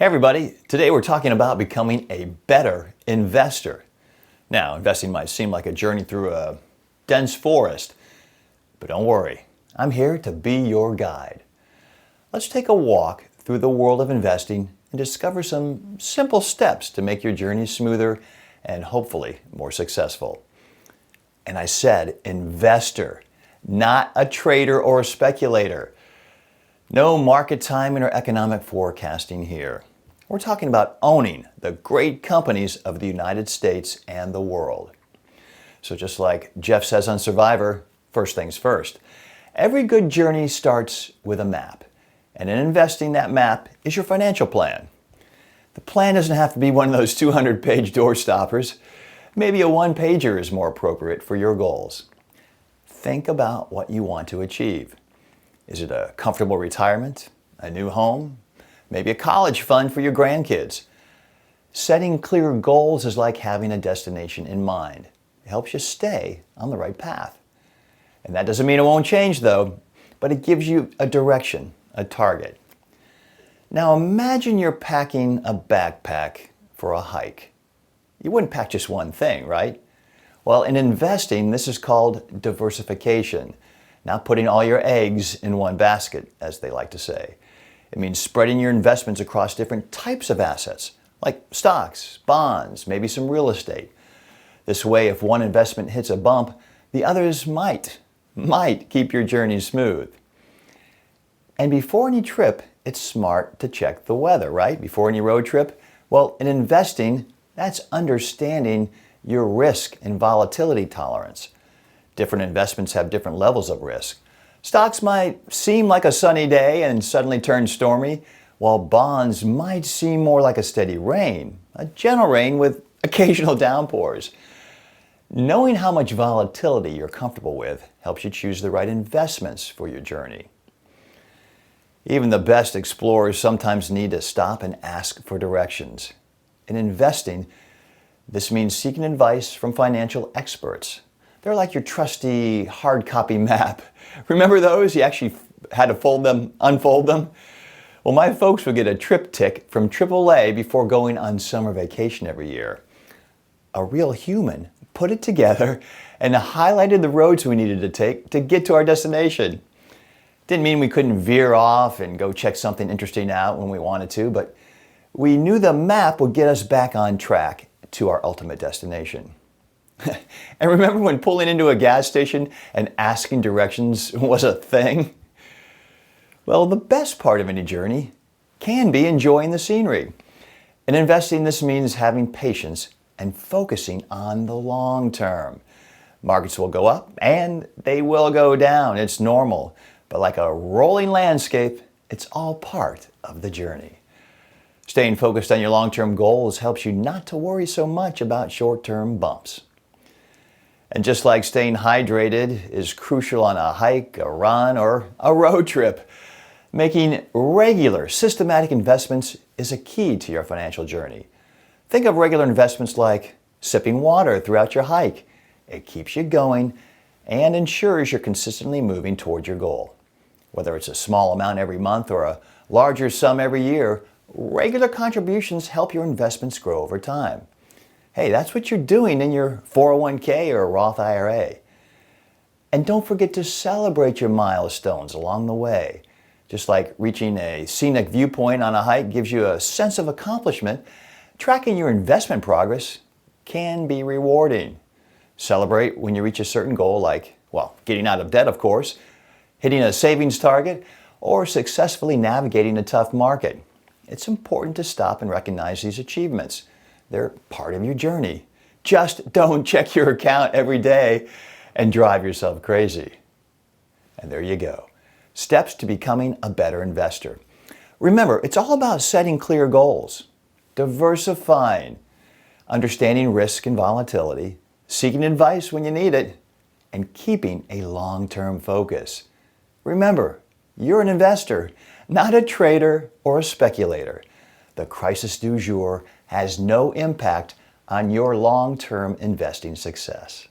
Hey everybody, today we're talking about becoming a better investor. Now, investing might seem like a journey through a dense forest, but don't worry, I'm here to be your guide. Let's take a walk through the world of investing and discover some simple steps to make your journey smoother and hopefully more successful. And I said investor, not a trader or a speculator. No market timing or economic forecasting here. We're talking about owning the great companies of the United States and the world. So just like Jeff says on Survivor, first things first. Every good journey starts with a map. And in investing, that map is your financial plan. The plan doesn't have to be one of those 200-page door stoppers. Maybe a one-pager is more appropriate for your goals. Think about what you want to achieve. Is it a comfortable retirement? A new home? Maybe a college fund for your grandkids? Setting clear goals is like having a destination in mind. It helps you stay on the right path. And that doesn't mean it won't change though, but it gives you a direction, a target. Now imagine you're packing a backpack for a hike. You wouldn't pack just one thing, right? Well, in investing, this is called diversification. Not putting all your eggs in one basket, as they like to say. It means spreading your investments across different types of assets, like stocks, bonds, maybe some real estate. This way, if one investment hits a bump, the others might keep your journey smooth. And before any trip, it's smart to check the weather, right? Before any road trip. Well, in investing, that's understanding your risk and volatility tolerance. Different investments have different levels of risk. Stocks might seem like a sunny day and suddenly turn stormy, while bonds might seem more like a steady rain, a gentle rain with occasional downpours. Knowing how much volatility you're comfortable with helps you choose the right investments for your journey. Even the best explorers sometimes need to stop and ask for directions. In investing, this means seeking advice from financial experts. They're like your trusty hard copy map. Remember those? You actually had to unfold them? Well, my folks would get a triptych from AAA before going on summer vacation every year. A real human put it together and highlighted the roads we needed to take to get to our destination. Didn't mean we couldn't veer off and go check something interesting out when we wanted to, but we knew the map would get us back on track to our ultimate destination. And remember when pulling into a gas station and asking directions was a thing? Well, the best part of any journey can be enjoying the scenery. In investing, this means having patience and focusing on the long term. Markets will go up and they will go down. It's normal. But like a rolling landscape, it's all part of the journey. Staying focused on your long-term goals helps you not to worry so much about short-term bumps. And just like staying hydrated is crucial on a hike, a run, or a road trip, making regular, systematic investments is a key to your financial journey. Think of regular investments like sipping water throughout your hike. It keeps you going and ensures you're consistently moving toward your goal. Whether it's a small amount every month or a larger sum every year, regular contributions help your investments grow over time. Hey, that's what you're doing in your 401k or Roth IRA. And don't forget to celebrate your milestones along the way. Just like reaching a scenic viewpoint on a hike gives you a sense of accomplishment, tracking your investment progress can be rewarding. Celebrate when you reach a certain goal like, well, getting out of debt, of course, hitting a savings target, or successfully navigating a tough market. It's important to stop and recognize these achievements. They're part of your journey. Just don't check your account every day and drive yourself crazy. And there you go. Steps to becoming a better investor. Remember, it's all about setting clear goals, diversifying, understanding risk and volatility, seeking advice when you need it, and keeping a long-term focus. Remember, you're an investor, not a trader or a speculator. The crisis du jour has no impact on your long-term investing success.